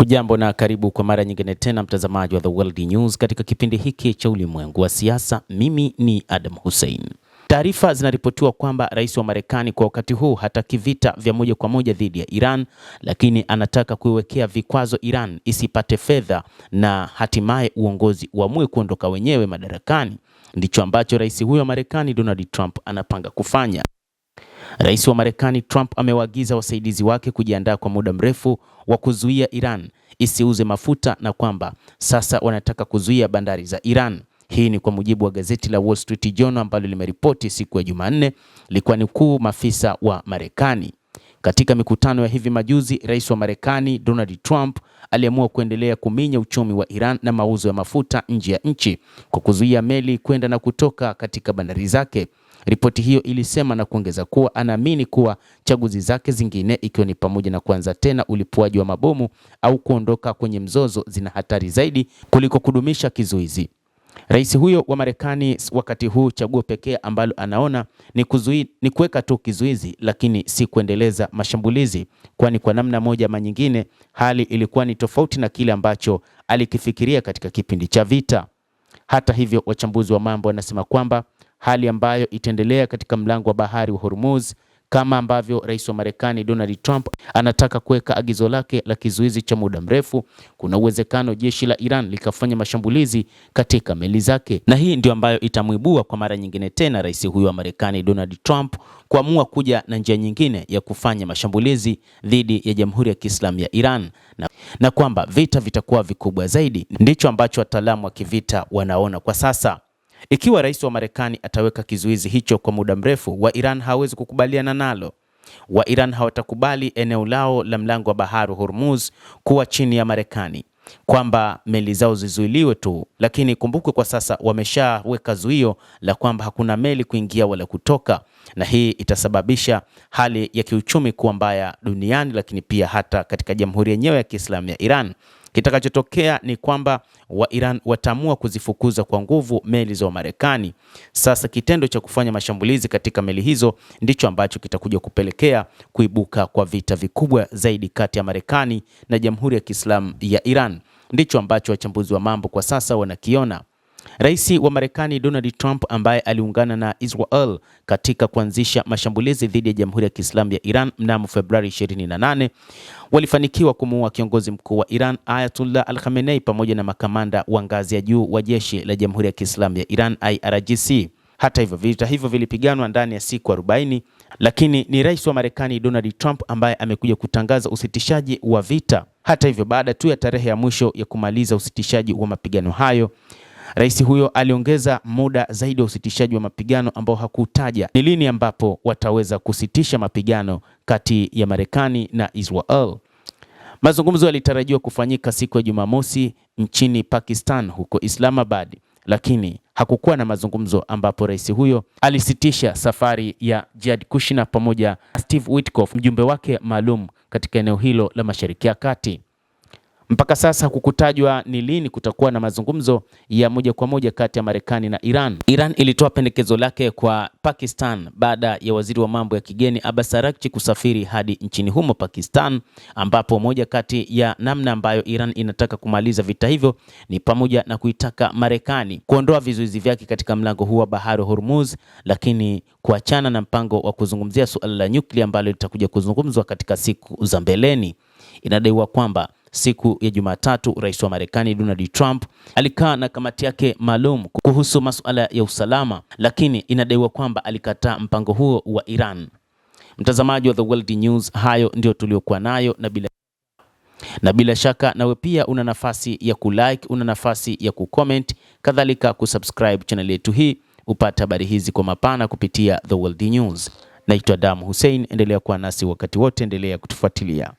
Hujambo na karibu kwa mara nyingine tena mtazamaji wa The World News katika kipindi hiki cha ulimwengu wa siasa. Mimi ni Adam Hussein. Taarifa zinaripotiwa kwamba rais wa Marekani kwa wakati huu hataki vita vya moja kwa moja dhidi ya Iran, lakini anataka kuiwekea vikwazo Iran isipate fedha na hatimaye uongozi uamue kuondoka wenyewe madarakani. Ndicho ambacho rais huyo wa Marekani Donald Trump anapanga kufanya. Rais wa Marekani Trump amewaagiza wasaidizi wake kujiandaa kwa muda mrefu wa kuzuia Iran isiuze mafuta na kwamba sasa wanataka kuzuia bandari za Iran. Hii ni kwa mujibu wa gazeti la Wall Street Journal ambalo limeripoti siku ya Jumanne likuwa nukuu maafisa wa Marekani. Katika mikutano ya hivi majuzi, rais wa Marekani Donald Trump aliamua kuendelea kuminya uchumi wa Iran na mauzo ya mafuta nje ya nchi kwa kuzuia meli kwenda na kutoka katika bandari zake. Ripoti hiyo ilisema na kuongeza kuwa anaamini kuwa chaguzi zake zingine, ikiwa ni pamoja na kuanza tena ulipuaji wa mabomu au kuondoka kwenye mzozo, zina hatari zaidi kuliko kudumisha kizuizi. Rais huyo wa Marekani wakati huu chaguo pekee ambalo anaona ni kuweka tu kizuizi, lakini si kuendeleza mashambulizi, kwani kwa namna moja ama nyingine hali ilikuwa ni tofauti na kile ambacho alikifikiria katika kipindi cha vita. Hata hivyo, wachambuzi wa mambo wanasema kwamba hali ambayo itaendelea katika mlango wa bahari wa Hormuz, kama ambavyo rais wa Marekani Donald Trump anataka kuweka agizo lake la kizuizi cha muda mrefu, kuna uwezekano jeshi la Iran likafanya mashambulizi katika meli zake, na hii ndio ambayo itamwibua kwa mara nyingine tena rais huyo wa Marekani Donald Trump kuamua kuja na njia nyingine ya kufanya mashambulizi dhidi ya Jamhuri ya Kiislamu ya Iran na kwamba vita vitakuwa vikubwa zaidi. Ndicho ambacho wataalamu wa kivita wanaona kwa sasa. Ikiwa rais wa Marekani ataweka kizuizi hicho kwa muda mrefu, wa Iran hawezi kukubaliana nalo. Wa Iran hawatakubali eneo lao la mlango wa bahari wa Hormuz kuwa chini ya Marekani, kwamba meli zao zizuiliwe tu, lakini kumbukwe kwa sasa wameshaweka zuio la kwamba hakuna meli kuingia wala kutoka, na hii itasababisha hali ya kiuchumi kuwa mbaya duniani, lakini pia hata katika Jamhuri yenyewe ya Kiislamu ya Iran. Kitakachotokea ni kwamba wa Iran wataamua kuzifukuza kwa nguvu meli za Marekani. Sasa kitendo cha kufanya mashambulizi katika meli hizo ndicho ambacho kitakuja kupelekea kuibuka kwa vita vikubwa zaidi kati ya Marekani na Jamhuri ya Kiislamu ya Iran. Ndicho ambacho wachambuzi wa mambo kwa sasa wanakiona. Rais wa Marekani Donald Trump ambaye aliungana na Israel katika kuanzisha mashambulizi dhidi ya Jamhuri ya Kiislamu ya Iran mnamo Februari 28 walifanikiwa kumuua kiongozi mkuu wa Iran Ayatollah Al-Khamenei pamoja na makamanda wa ngazi ya juu wa jeshi la Jamhuri ya Kiislamu ya Iran IRGC. Hata hivyo, vita hivyo vilipiganwa ndani ya siku 40, lakini ni rais wa Marekani Donald Trump ambaye amekuja kutangaza usitishaji wa vita. Hata hivyo, baada tu ya tarehe ya mwisho ya kumaliza usitishaji wa mapigano hayo, rais huyo aliongeza muda zaidi wa usitishaji wa mapigano ambao hakutaja ni lini ambapo wataweza kusitisha mapigano kati ya Marekani na Israel. Mazungumzo yalitarajiwa kufanyika siku ya Jumamosi nchini Pakistan huko Islamabad, lakini hakukuwa na mazungumzo ambapo rais huyo alisitisha safari ya Jared Kushner pamoja na Steve Witkoff, mjumbe wake maalum katika eneo hilo la Mashariki ya Kati. Mpaka sasa hakukutajwa ni lini kutakuwa na mazungumzo ya moja kwa moja kati ya Marekani na Iran. Iran ilitoa pendekezo lake kwa Pakistan baada ya waziri wa mambo ya kigeni Abbas Araghchi kusafiri hadi nchini humo Pakistan, ambapo moja kati ya namna ambayo Iran inataka kumaliza vita hivyo ni pamoja na kuitaka Marekani kuondoa vizuizi vyake katika mlango huu wa bahari wa Hormuz, lakini kuachana na mpango wa kuzungumzia suala la nyuklia ambalo litakuja kuzungumzwa katika siku za mbeleni. Inadaiwa kwamba siku ya Jumatatu rais wa Marekani Donald Trump alikaa na kamati yake maalum kuhusu masuala ya usalama, lakini inadaiwa kwamba alikataa mpango huo wa Iran. Mtazamaji wa The World News, hayo ndio tuliokuwa nayo, na bila shaka nawe pia una nafasi ya kulike, una nafasi ya kucomment, kadhalika kusubscribe channel yetu hii upate habari hizi kwa mapana kupitia The World News. Naitwa Adam Hussein, endelea kuwa nasi wakati wote, endelea kutufuatilia.